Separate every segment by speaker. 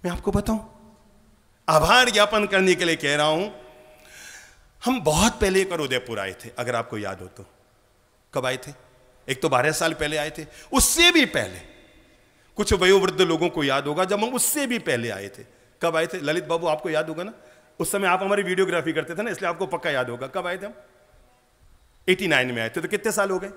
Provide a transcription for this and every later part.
Speaker 1: मैं आपको बताऊं, आभार ज्ञापन करने के लिए कह रहा हूं। हम बहुत पहले एक बार उदयपुर आए थे, अगर आपको याद हो तो। कब आए थे? एक तो 12 साल पहले आए थे, उससे भी पहले कुछ वयोवृद्ध लोगों को याद होगा जब हम उससे भी पहले आए थे। कब आए थे ललित बाबू, आपको याद होगा ना? उस समय आप हमारी वीडियोग्राफी करते थे ना, इसलिए आपको पक्का याद होगा। कब आए थे हम? 89 में आए थे। तो कितने साल हो गए?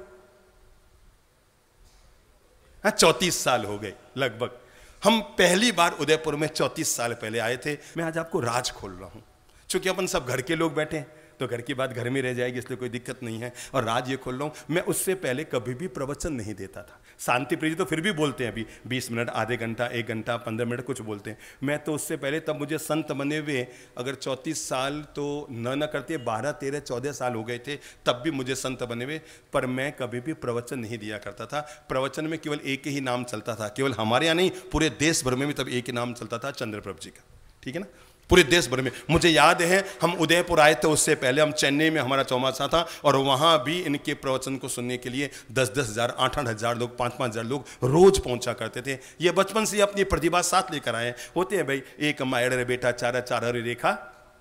Speaker 1: 34 साल हो गए लगभग। हम पहली बार उदयपुर में 34 साल पहले आए थे। मैं आज आपको राज खोल रहा हूं, क्योंकि अपन सब घर के लोग बैठे हैं तो घर की बात घर में रह जाएगी, इसलिए कोई दिक्कत नहीं है। और राज ये खोल रहा हूं, मैं उससे पहले कभी भी प्रवचन नहीं देता था। शांति प्रिय तो फिर भी बोलते हैं, अभी 20 मिनट, आधे घंटा, 1 घंटा, 15 मिनट कुछ बोलते हैं। मैं तो उससे पहले, तब मुझे संत बने हुए अगर 34 साल तो न करते 12, 13, 14 साल हो गए थे, तब भी मुझे संत बने हुए, पर मैं कभी भी प्रवचन नहीं दिया करता था। प्रवचन में केवल एक ही नाम चलता था, केवल हमारे यहाँ नहीं, पूरे देश भर में भी तब एक ही नाम चलता था, चंद्रप्रभ जी का। ठीक है ना? पूरे देश भर में। मुझे याद है हम उदयपुर आए थे, उससे पहले हम चेन्नई में हमारा चौमासा था, और वहां भी इनके प्रवचन को सुनने के लिए 10-10 हजार, 8-8 हजार लोग, 5-5 हजार लोग रोज पहुंचा करते थे। ये बचपन से अपनी प्रतिभा साथ लेकर आए होते हैं भाई। एक मायड़ रे बेटा, चारा चारा रे रेखा,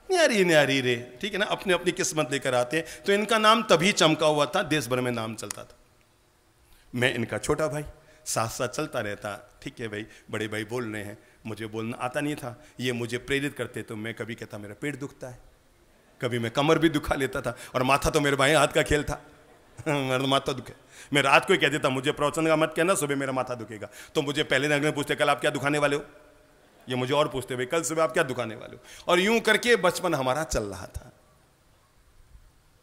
Speaker 1: न्यारी न्यारी रे, ठीक है ना? अपनी अपनी किस्मत लेकर आते हैं। तो इनका नाम तभी चमका हुआ था, देश भर में नाम चलता था। मैं इनका छोटा भाई, साथ साथ चलता रहता। ठीक है भाई, बड़े भाई बोल रहे हैं, मुझे बोलना आता नहीं था, ये मुझे प्रेरित करते, तो मैं कभी कहता मेरा पेट दुखता है, कभी मैं कमर भी दुखा लेता था, और माथा तो मेरे बाएं हाथ का खेल था। मेरा माथा दुखे, मैं रात को ही कह देता मुझे प्रवचन का मत कहना, सुबह मेरा माथा दुखेगा। तो मुझे पहले दिन पूछते कल आप क्या दुखाने वाले हो, ये मुझे और पूछते भाई कल सुबह आप क्या दुखाने वाले हो, और यूं करके बचपन हमारा चल रहा था।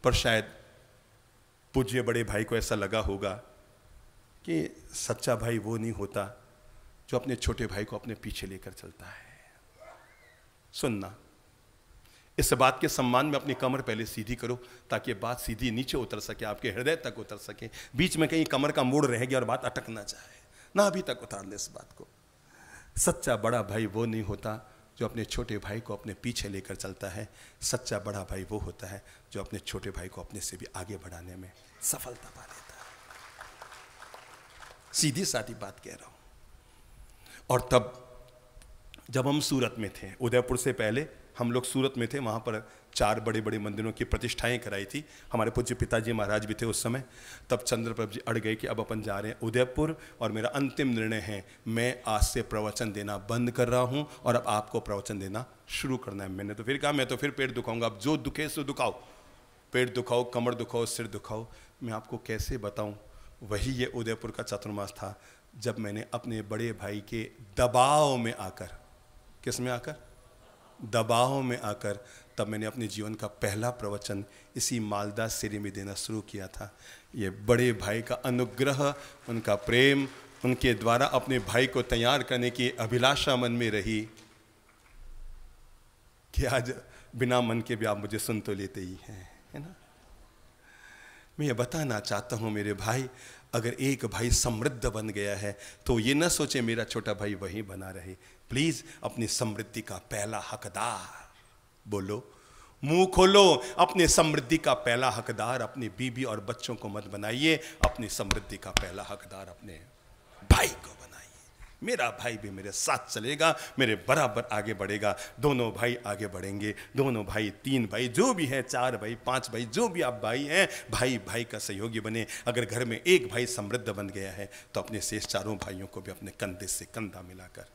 Speaker 1: पर शायद पूज्य बड़े भाई को ऐसा लगा होगा कि सच्चा भाई वो नहीं होता जो अपने छोटे भाई को अपने पीछे लेकर चलता है। सुनना, इस बात के सम्मान में अपनी कमर पहले सीधी करो, ताकि बात सीधी नीचे उतर सके, आपके हृदय तक उतर सके। बीच में कहीं कमर का मोड़ रह गया और बात अटक ना जाए, ना अभी तक उतार ले इस बात को। सच्चा बड़ा भाई वो नहीं होता जो अपने छोटे भाई को अपने पीछे लेकर चलता है। सच्चा बड़ा भाई वो होता है जो अपने छोटे भाई को अपने से भी आगे बढ़ाने में सफलता पा लेता है। सीधी सादी बात कह रहा हूं। और तब जब हम सूरत में थे, उदयपुर से पहले हम लोग सूरत में थे, वहाँ पर 4 बड़े बड़े मंदिरों की प्रतिष्ठाएं कराई थी। हमारे पूज्य पिताजी महाराज भी थे उस समय। तब चंद्रप्रभ जी अड़ गए कि अब अपन जा रहे हैं उदयपुर, और मेरा अंतिम निर्णय है, मैं आज से प्रवचन देना बंद कर रहा हूँ और अब आपको प्रवचन देना शुरू करना है। मैंने तो फिर कहा मैं तो फिर पेट दुखाऊंगा, अब जो दुखे सो दुखाओ, पेट दुखाओ, कमर दुखाओ, सिर दुखाओ। मैं आपको कैसे बताऊँ, वही ये उदयपुर का चातुर्मास था जब मैंने अपने बड़े भाई के दबाव में आकर, किस में आकर, दबाव में आकर, तब मैंने अपने जीवन का पहला प्रवचन इसी मालदा सिरी में देना शुरू किया था। ये बड़े भाई का अनुग्रह, उनका प्रेम, उनके द्वारा अपने भाई को तैयार करने की अभिलाषा मन में रही कि आज बिना मन के भी आप मुझे सुन तो लेते ही हैं, है ना? मैं ये बताना चाहता हूँ मेरे भाई, अगर एक भाई समृद्ध बन गया है तो ये ना सोचे मेरा छोटा भाई वहीं बना रहे। प्लीज अपनी समृद्धि का पहला हकदार, बोलो, मुंह खोलो, अपने समृद्धि का पहला हकदार अपनी बीबी और बच्चों को मत बनाइए, अपनी समृद्धि का पहला हकदार अपने भाई को बनाइए। मेरा भाई भी मेरे साथ चलेगा, मेरे बराबर आगे बढ़ेगा, दोनों भाई आगे बढ़ेंगे, दोनों भाई, 3 भाई, जो भी है, 4 भाई, 5 भाई, जो भी आप भाई हैं, भाई भाई का सहयोगी बने। अगर घर में एक भाई समृद्ध बन गया है तो अपने शेष 4 भाइयों को भी अपने कंधे से कंधा मिलाकर